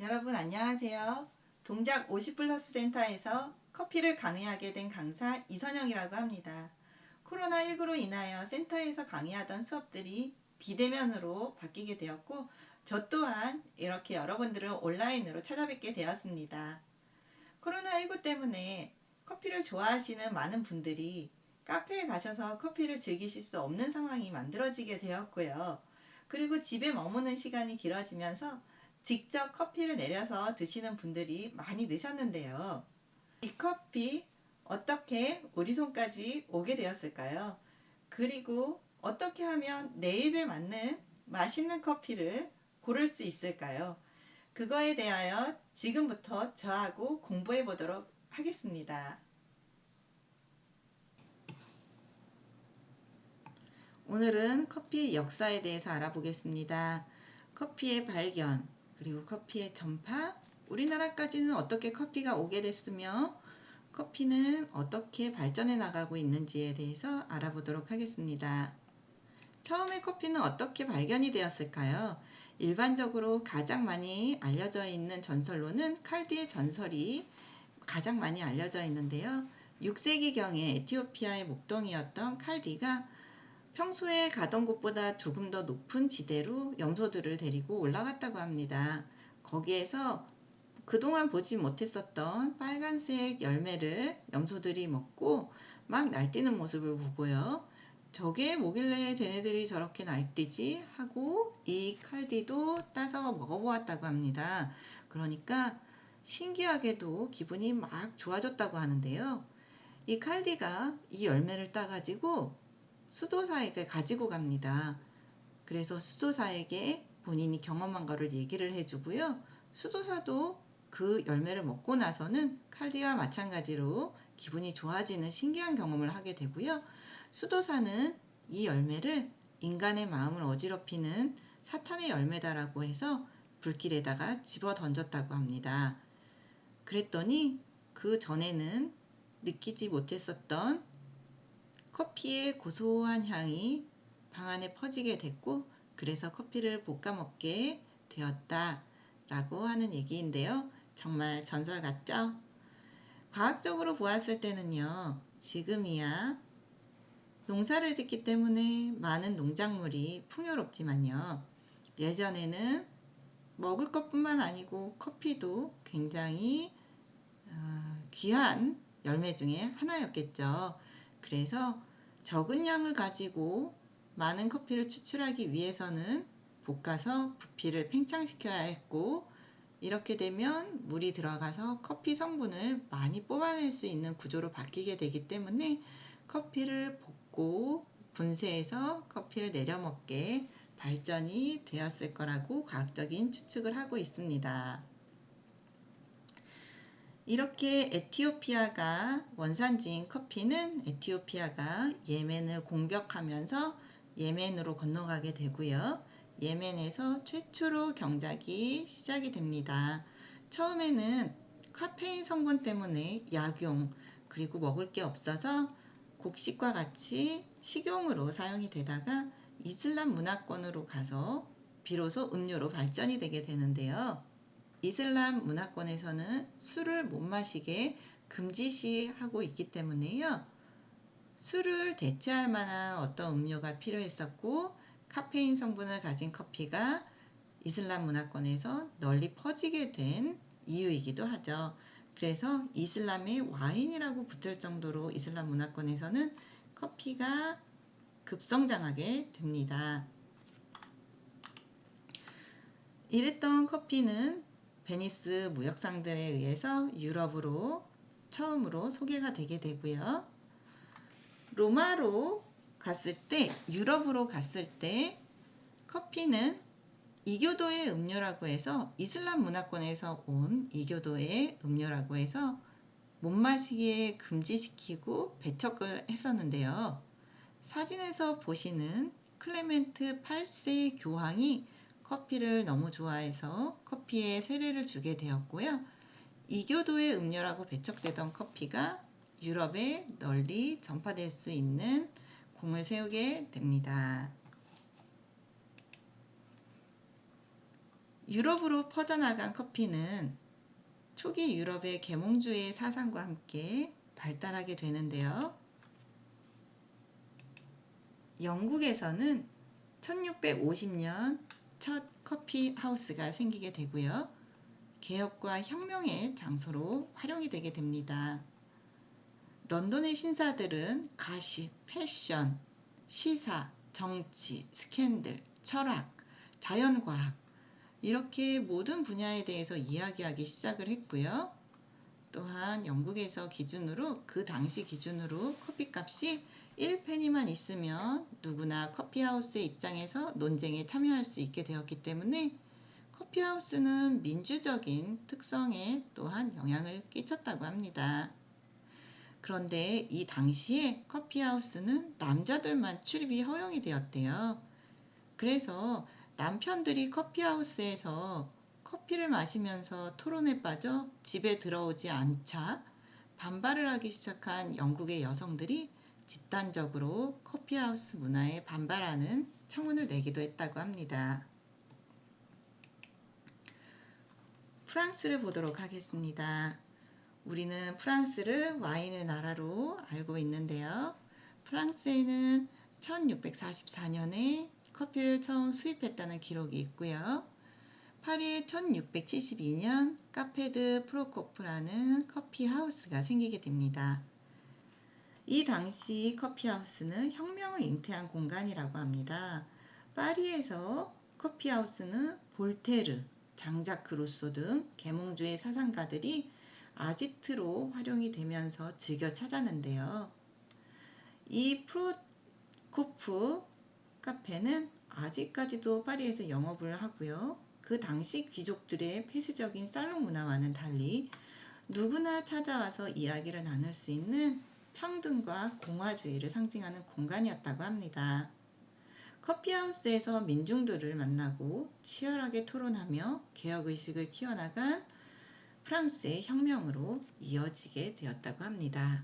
여러분 안녕하세요. 동작 50플러스 센터에서 커피를 강의하게 된 강사 이선영이라고 합니다. 코로나19로 인하여 센터에서 강의하던 수업들이 비대면으로 바뀌게 되었고 저 또한 이렇게 여러분들을 온라인으로 찾아뵙게 되었습니다. 코로나19 때문에 커피를 좋아하시는 많은 분들이 카페에 가셔서 커피를 즐기실 수 없는 상황이 만들어지게 되었고요. 그리고 집에 머무는 시간이 길어지면서 직접 커피를 내려서 드시는 분들이 많이 느셨는데요. 이 커피 어떻게 우리 손까지 오게 되었을까요? 그리고 어떻게 하면 내 입에 맞는 맛있는 커피를 고를 수 있을까요? 그거에 대하여 지금부터 저하고 공부해 보도록 하겠습니다. 오늘은 커피 역사에 대해서 알아보겠습니다. 커피의 발견, 그리고 커피의 전파, 우리나라까지는 어떻게 커피가 오게 됐으며 커피는 어떻게 발전해 나가고 있는지에 대해서 알아보도록 하겠습니다. 처음에 커피는 어떻게 발견이 되었을까요? 일반적으로 가장 많이 알려져 있는 전설로는 칼디의 전설이 가장 많이 알려져 있는데요. 6세기경에 에티오피아의 목동이었던 칼디가 평소에 가던 곳보다 조금 더 높은 지대로 염소들을 데리고 올라갔다고 합니다. 거기에서 그동안 보지 못했었던 빨간색 열매를 염소들이 먹고 막 날뛰는 모습을 보고요. 저게 뭐길래 쟤네들이 저렇게 날뛰지 하고 이 칼디도 따서 먹어보았다고 합니다. 그러니까 신기하게도 기분이 막 좋아졌다고 하는데요. 이 칼디가 이 열매를 따가지고 수도사에게 가지고 갑니다. 그래서 수도사에게 본인이 경험한 거를 얘기를 해주고요. 수도사도 그 열매를 먹고 나서는 칼디와 마찬가지로 기분이 좋아지는 신기한 경험을 하게 되고요. 수도사는 이 열매를 인간의 마음을 어지럽히는 사탄의 열매다라고 해서 불길에다가 집어 던졌다고 합니다. 그랬더니 그 전에는 느끼지 못했었던 커피의 고소한 향이 방 안에 퍼지게 됐고 그래서 커피를 볶아 먹게 되었다라고 하는 얘기인데요. 정말 전설 같죠? 과학적으로 보았을 때는요. 지금이야 농사를 짓기 때문에 많은 농작물이 풍요롭지만요. 예전에는 먹을 것뿐만 아니고 커피도 굉장히 귀한 열매 중에 하나였겠죠. 그래서 적은 양을 가지고 많은 커피를 추출하기 위해서는 볶아서 부피를 팽창시켜야 했고 이렇게 되면 물이 들어가서 커피 성분을 많이 뽑아낼 수 있는 구조로 바뀌게 되기 때문에 커피를 볶고 분쇄해서 커피를 내려 먹게 발전이 되었을 거라고 과학적인 추측을 하고 있습니다. 이렇게 에티오피아가 원산지인 커피는 에티오피아가 예멘을 공격하면서 예멘으로 건너가게 되고요. 예멘에서 최초로 경작이 시작이 됩니다. 처음에는 카페인 성분 때문에 약용 그리고 먹을 게 없어서 곡식과 같이 식용으로 사용이 되다가 이슬람 문화권으로 가서 비로소 음료로 발전이 되게 되는데요. 이슬람 문화권에서는 술을 못 마시게 금지시하고 있기 때문에요. 술을 대체할 만한 어떤 음료가 필요했었고 카페인 성분을 가진 커피가 이슬람 문화권에서 널리 퍼지게 된 이유이기도 하죠. 그래서 이슬람의 와인이라고 붙을 정도로 이슬람 문화권에서는 커피가 급성장하게 됩니다. 이랬던 커피는 베니스 무역상들에 의해서 유럽으로 처음으로 소개가 되게 되고요. 로마로 갔을 때, 유럽으로 갔을 때 커피는 이교도의 음료라고 해서 이슬람 문화권에서 온 이교도의 음료라고 해서 못 마시게 금지시키고 배척을 했었는데요. 사진에서 보시는 클레멘트 8세 교황이 커피를 너무 좋아해서 커피에 세례를 주게 되었고요. 이교도의 음료라고 배척되던 커피가 유럽에 널리 전파될 수 있는 공을 세우게 됩니다. 유럽으로 퍼져나간 커피는 초기 유럽의 계몽주의 사상과 함께 발달하게 되는데요. 영국에서는 1650년 첫 커피 하우스가 생기게 되고요. 개혁과 혁명의 장소로 활용이 되게 됩니다. 런던의 신사들은 가십, 패션, 시사, 정치, 스캔들, 철학, 자연과학 이렇게 모든 분야에 대해서 이야기하기 시작을 했고요. 또한 영국에서 기준으로 그 당시 기준으로 커피값이 1페니만 있으면 누구나 커피하우스의 입장에서 논쟁에 참여할 수 있게 되었기 때문에 커피하우스는 민주적인 특성에 또한 영향을 끼쳤다고 합니다. 그런데 이 당시에 커피하우스는 남자들만 출입이 허용이 되었대요. 그래서 남편들이 커피하우스에서 커피를 마시면서 토론에 빠져 집에 들어오지 않자 반발을 하기 시작한 영국의 여성들이 집단적으로 커피하우스 문화에 반발하는 청원을 내기도 했다고 합니다. 프랑스를 보도록 하겠습니다. 우리는 프랑스를 와인의 나라로 알고 있는데요. 프랑스에는 1644년에 커피를 처음 수입했다는 기록이 있고요. 파리에 1672년 카페드 프로코프라는 커피 하우스가 생기게 됩니다. 이 당시 커피 하우스는 혁명을 잉태한 공간이라고 합니다. 파리에서 커피 하우스는 볼테르, 장자크 루소 등 계몽주의 사상가들이 아지트로 활용이 되면서 즐겨 찾았는데요. 이 프로코프 카페는 아직까지도 파리에서 영업을 하고요. 그 당시 귀족들의 폐쇄적인 살롱 문화와는 달리 누구나 찾아와서 이야기를 나눌 수 있는 평등과 공화주의를 상징하는 공간이었다고 합니다. 커피하우스에서 민중들을 만나고 치열하게 토론하며 개혁의식을 키워나간 프랑스의 혁명으로 이어지게 되었다고 합니다.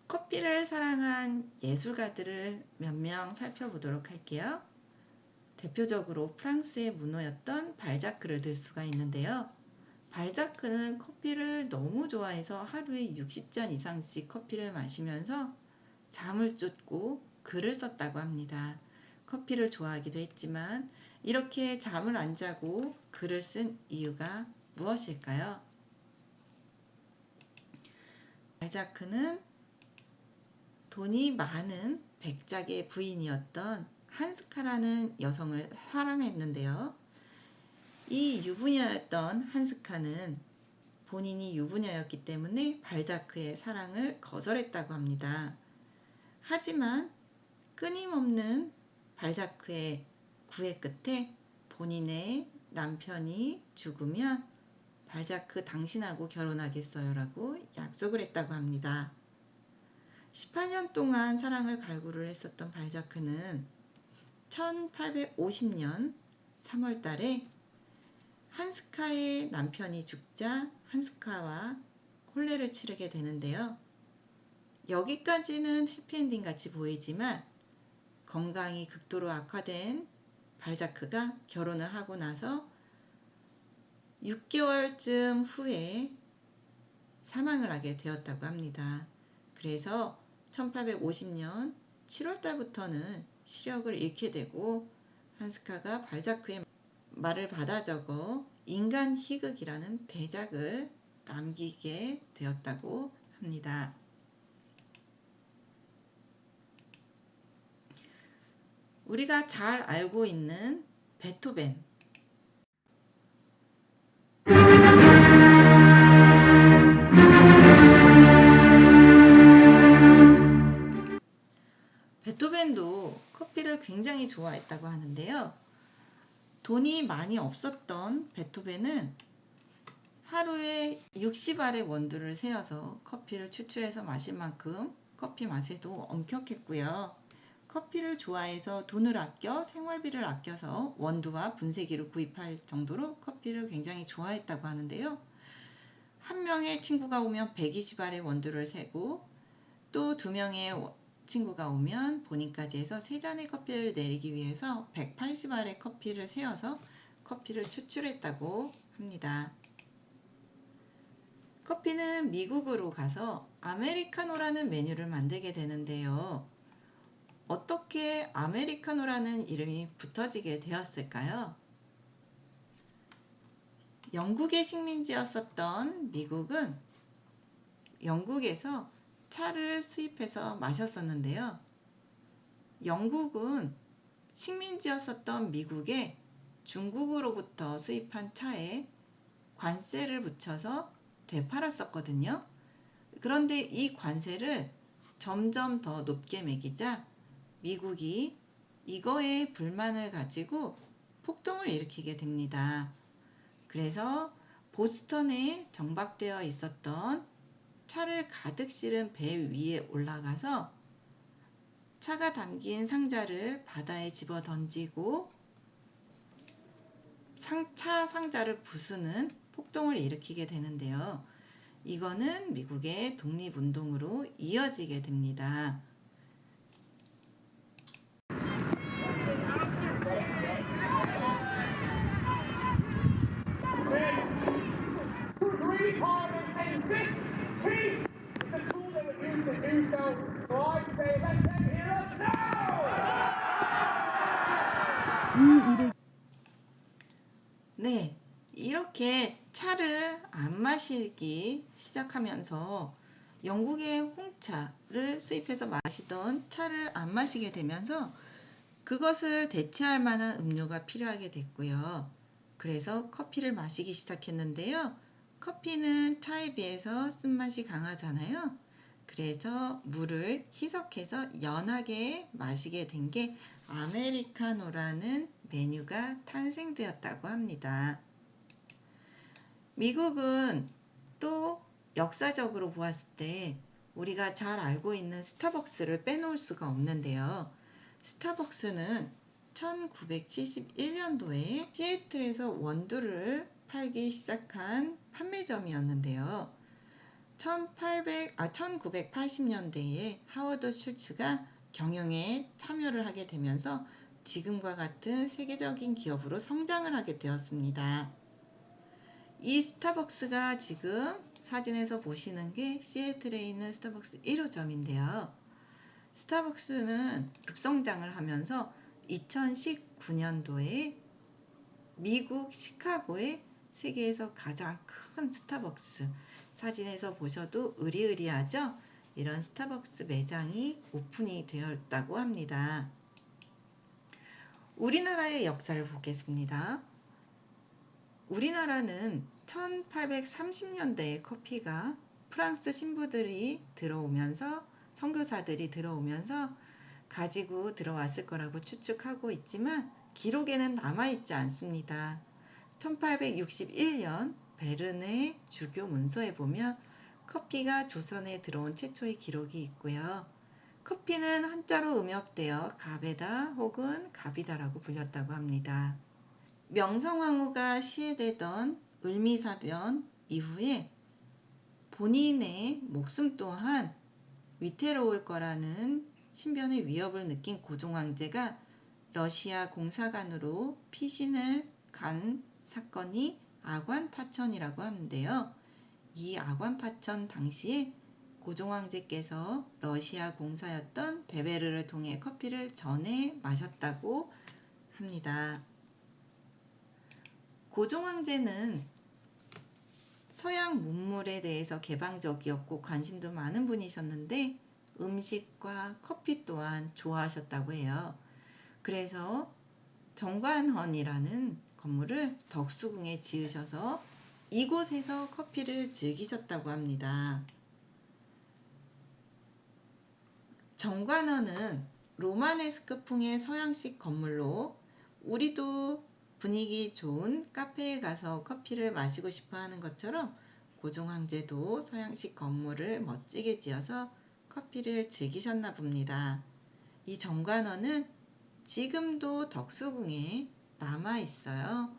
커피를 사랑한 예술가들을 몇 명 살펴보도록 할게요. 대표적으로 프랑스의 문호였던 발자크를 들 수가 있는데요. 발자크는 커피를 너무 좋아해서 하루에 60잔 이상씩 커피를 마시면서 잠을 쫓고 글을 썼다고 합니다. 커피를 좋아하기도 했지만 이렇게 잠을 안 자고 글을 쓴 이유가 무엇일까요? 발자크는 돈이 많은 백작의 부인이었던 한스카라는 여성을 사랑했는데요. 이 유부녀였던 한스카는 본인이 유부녀였기 때문에 발자크의 사랑을 거절했다고 합니다. 하지만 끊임없는 발자크의 구애 끝에 본인의 남편이 죽으면 발자크 당신하고 결혼하겠어요 라고 약속을 했다고 합니다. 18년 동안 사랑을 갈구를 했었던 발자크는 1850년 3월 달에 한스카의 남편이 죽자 한스카와 혼례를 치르게 되는데요. 여기까지는 해피엔딩 같이 보이지만 건강이 극도로 악화된 발자크가 결혼을 하고 나서 6개월쯤 후에 사망을 하게 되었다고 합니다. 그래서 1850년 7월 달부터는 시력을 잃게 되고 한스카가 발자크의 말을 받아 적어 인간 희극이라는 대작을 남기게 되었다고 합니다. 우리가 잘 알고 있는 베토벤. 베토벤도 커피를 굉장히 좋아했다고 하는데요. 돈이 많이 없었던 베토벤은 하루에 60알의 원두를 세어서 커피를 추출해서 마실 만큼 커피 맛에도 엄격했고요. 커피를 좋아해서 돈을 아껴 생활비를 아껴서 원두와 분쇄기를 구입할 정도로 커피를 굉장히 좋아했다고 하는데요. 한 명의 친구가 오면 120알의 원두를 세고 또 두 명의 친구가 오면 본인까지 해서 3잔의 커피를 내리기 위해서 180알의 커피를 세어서 커피를 추출했다고 합니다. 커피는 미국으로 가서 아메리카노라는 메뉴를 만들게 되는데요. 어떻게 아메리카노라는 이름이 붙어지게 되었을까요? 영국의 식민지였었던 미국은 영국에서 차를 수입해서 마셨었는데요. 영국은 식민지였었던 미국에 중국으로부터 수입한 차에 관세를 붙여서 되팔았었거든요. 그런데 이 관세를 점점 더 높게 매기자 미국이 이거에 불만을 가지고 폭동을 일으키게 됩니다. 그래서 보스턴에 정박되어 있었던 차를 가득 실은 배 위에 올라가서 차가 담긴 상자를 바다에 집어 던지고 차 상자를 부수는 폭동을 일으키게 되는데요. 이거는 미국의 독립운동으로 이어지게 됩니다. 네, 이렇게 차를 안 마시기 시작하면서 영국의 홍차를 수입해서 마시던 차를 안 마시게 되면서 그것을 대체할 만한 음료가 필요하게 됐고요. 그래서 커피를 마시기 시작했는데요. 커피는 차에 비해서 쓴맛이 강하잖아요. 그래서 물을 희석해서 연하게 마시게 된 게 아메리카노라는 메뉴가 탄생되었다고 합니다. 미국은 또 역사적으로 보았을 때 우리가 잘 알고 있는 스타벅스를 빼놓을 수가 없는데요. 스타벅스는 1971년도에 시애틀에서 원두를 팔기 시작한 판매점이었는데요. 1980년대에 하워드 슐츠가 경영에 참여를 하게 되면서 지금과 같은 세계적인 기업으로 성장을 하게 되었습니다. 이 스타벅스가 지금 사진에서 보시는 게 시애틀에 있는 스타벅스 1호점인데요. 스타벅스는 급성장을 하면서 2019년도에 미국 시카고에 세계에서 가장 큰 스타벅스, 사진에서 보셔도 으리으리하죠? 이런 스타벅스 매장이 오픈이 되었다고 합니다. 우리나라의 역사를 보겠습니다. 우리나라는 1830년대에 커피가 프랑스 신부들이 들어오면서 선교사들이 들어오면서 가지고 들어왔을 거라고 추측하고 있지만 기록에는 남아있지 않습니다. 1861년 베른의 주교 문서에 보면 커피가 조선에 들어온 최초의 기록이 있고요. 커피는 한자로 음역되어 가베다 혹은 가비다라고 불렸다고 합니다. 명성황후가 시해되던 을미사변 이후에 본인의 목숨 또한 위태로울 거라는 신변의 위협을 느낀 고종황제가 러시아 공사관으로 피신을 간 사건이 아관파천이라고 하는데요. 이 아관파천 당시에 고종황제께서 러시아 공사였던 베베르를 통해 커피를 전해 마셨다고 합니다. 고종황제는 서양 문물에 대해서 개방적이었고 관심도 많은 분이셨는데 음식과 커피 또한 좋아하셨다고 해요. 그래서 정관헌이라는 건물을 덕수궁에 지으셔서 이곳에서 커피를 즐기셨다고 합니다. 정관헌은 로마네스크풍의 서양식 건물로 우리도 분위기 좋은 카페에 가서 커피를 마시고 싶어 하는 것처럼 고종황제도 서양식 건물을 멋지게 지어서 커피를 즐기셨나 봅니다. 이 정관원은 지금도 덕수궁에 남아 있어요.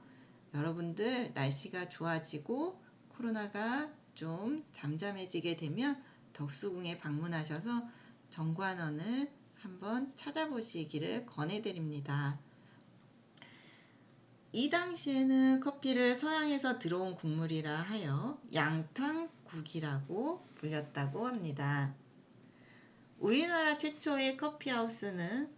여러분들 날씨가 좋아지고 코로나가 좀 잠잠해지게 되면 덕수궁에 방문하셔서 정관원을 한번 찾아보시기를 권해드립니다. 이 당시에는 커피를 서양에서 들어온 국물이라 하여 양탕국이라고 불렸다고 합니다. 우리나라 최초의 커피하우스는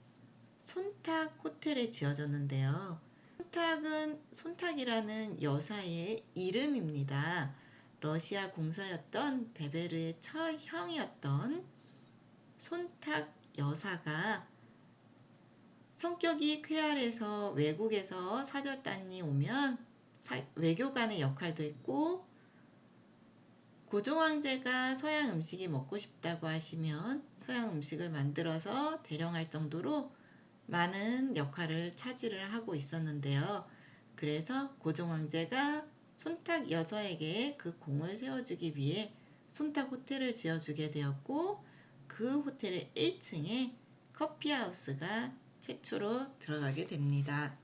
손탁 호텔에 지어졌는데요. 손탁은 손탁이라는 여사의 이름입니다. 러시아 공사였던 베베르의 처형이었던 손탁 여사가 성격이 쾌활해서 외국에서 사절단이 오면 외교관의 역할도 했고, 고종 황제가 서양 음식이 먹고 싶다고 하시면 서양 음식을 만들어서 대령할 정도로 많은 역할을 차지를 하고 있었는데요. 그래서 고종 황제가 손탁 여사에게 그 공을 세워주기 위해 손탁 호텔을 지어주게 되었고, 그 호텔의 1층에 커피하우스가 최초로 들어가게 됩니다.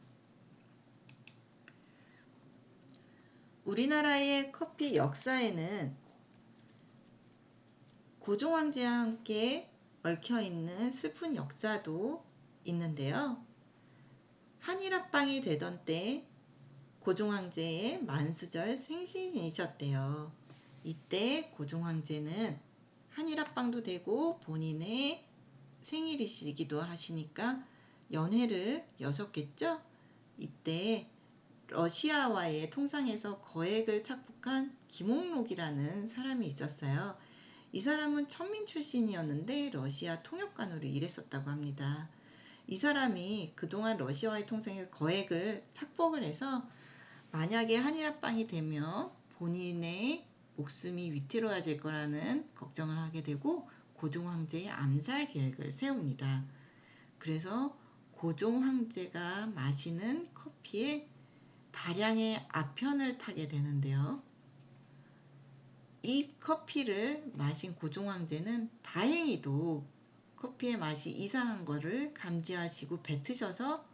우리나라의 커피 역사에는 고종 황제와 함께 얽혀있는 슬픈 역사도 있는데요. 한일합방이 되던 때 고종 황제의 만수절 생신이셨대요. 이때 고종 황제는 한일합방도 되고 본인의 생일이시기도 하시니까 연회를 여셨겠죠? 이때 러시아와의 통상에서 거액을 착복한 김옥록이라는 사람이 있었어요. 이 사람은 천민 출신이었는데 러시아 통역관으로 일했었다고 합니다. 이 사람이 그동안 러시아와의 통상에서 거액을 착복을 해서 만약에 한일합방이 되면 본인의 목숨이 위태로워질 거라는 걱정을 하게 되고 고종 황제의 암살 계획을 세웁니다. 그래서 고종 황제가 마시는 커피에 다량의 아편을 타게 되는데요. 이 커피를 마신 고종 황제는 다행히도 커피의 맛이 이상한 거를 감지하시고 뱉으셔서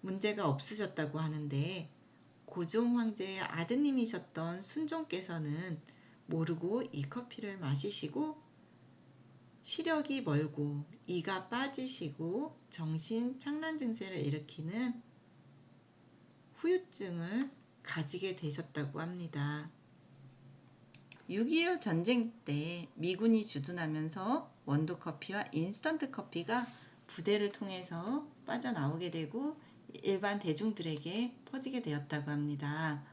문제가 없으셨다고 하는데, 고종 황제의 아드님이셨던 순종께서는 모르고 이 커피를 마시시고 시력이 멀고 이가 빠지시고 정신 착란 증세를 일으키는 후유증을 가지게 되셨다고 합니다. 6.25 전쟁 때 미군이 주둔하면서 원두커피와 인스턴트 커피가 부대를 통해서 빠져나오게 되고 일반 대중들에게 퍼지게 되었다고 합니다.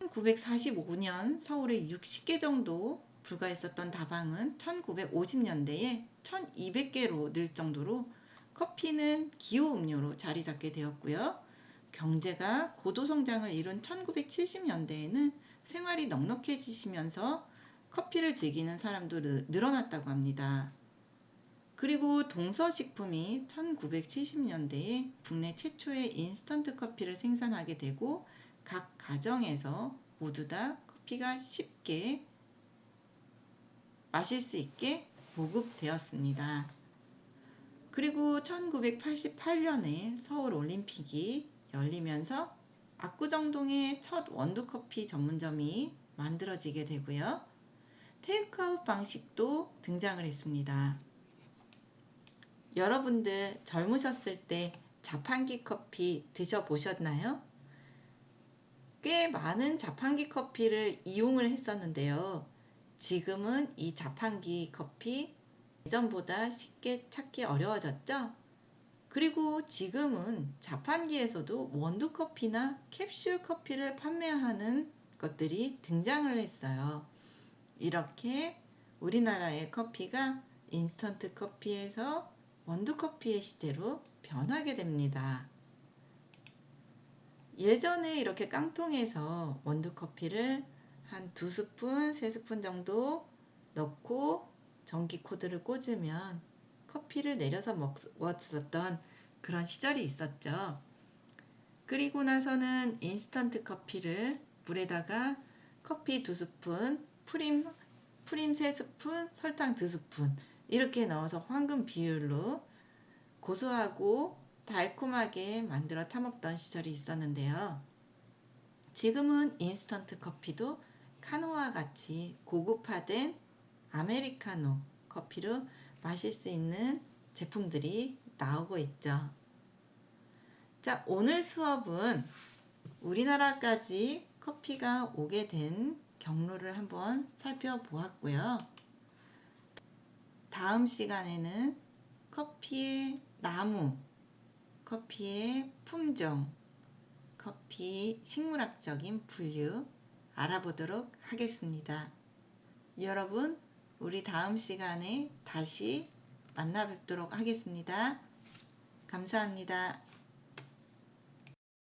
1945년 서울에 60개 정도 불과했었던 다방은 1950년대에 1200개로 늘 정도로 커피는 기호음료로 자리 잡게 되었고요. 경제가 고도성장을 이룬 1970년대에는 생활이 넉넉해지시면서 커피를 즐기는 사람도 늘어났다고 합니다. 그리고 동서식품이 1970년대에 국내 최초의 인스턴트 커피를 생산하게 되고 각 가정에서 모두 다 커피가 쉽게 마실 수 있게 보급되었습니다. 그리고 1988년에 서울 올림픽이 열리면서 압구정동에 첫 원두커피 전문점이 만들어지게 되고요. 테이크아웃 방식도 등장을 했습니다. 여러분들 젊으셨을 때 자판기 커피 드셔보셨나요? 꽤 많은 자판기 커피를 이용을 했었는데요. 지금은 이 자판기 커피 예전보다 쉽게 찾기 어려워졌죠? 그리고 지금은 자판기에서도 원두커피나 캡슐 커피를 판매하는 것들이 등장을 했어요. 이렇게 우리나라의 커피가 인스턴트 커피에서 원두커피의 시대로 변하게 됩니다. 예전에 이렇게 깡통에서 원두커피를 한 2스푼, 3스푼 정도 넣고 전기 코드를 꽂으면 커피를 내려서 먹었었던 그런 시절이 있었죠. 그리고 나서는 인스턴트 커피를 물에다가 커피 2스푼, 프림 3스푼, 설탕 2스푼 이렇게 넣어서 황금 비율로 고소하고 달콤하게 만들어 타먹던 시절이 있었는데요. 지금은 인스턴트 커피도 카노와 같이 고급화된 아메리카노 커피로 마실 수 있는 제품들이 나오고 있죠. 자, 오늘 수업은 우리나라까지 커피가 오게 된 경로를 한번 살펴보았고요. 다음 시간에는 커피의 나무, 커피의 품종, 커피 식물학적인 분류 알아보도록 하겠습니다. 여러분, 우리 다음 시간에 다시 만나 뵙도록 하겠습니다. 감사합니다.